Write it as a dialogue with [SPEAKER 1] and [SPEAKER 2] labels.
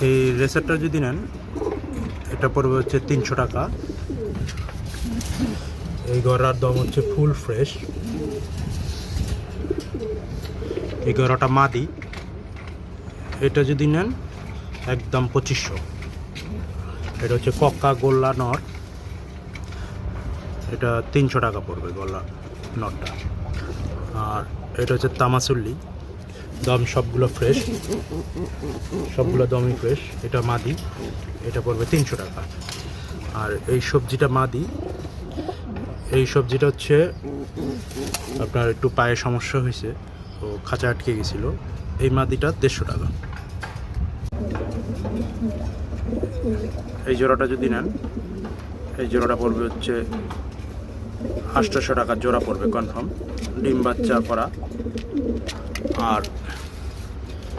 [SPEAKER 1] এই রেসারটা যদি নেন এটা পড়বে হচ্ছে 300 টাকা। এই গড়ার দাম হচ্ছে ফুল ফ্রেশ। এই গড়াটা মাদি, এটা যদি নেন একদম 2500। এটা হচ্ছে কক্কা গোল্লা নর, এটা 300 টাকা পড়বে গোল্লা নরটা। আর এটা হচ্ছে তামাসুল্লি, দম সবগুলো ফ্রেশ, সবগুলো দমই ফ্রেশ। এটা মাদি, এটা পড়বে 300 টাকা। আর এই সবজিটা মাদি, এই সবজিটা হচ্ছে আপনার একটু পায়ে সমস্যা হয়েছে, ও খাঁচা আটকে গেছিলো। এই মাদিটা 150 টাকা। এই জোড়াটা যদি নেন, এই জোড়াটা পড়বে হচ্ছে 800 টাকা জোড়া পড়বে কনফার্ম, ডিম বাচ্চা করা। আর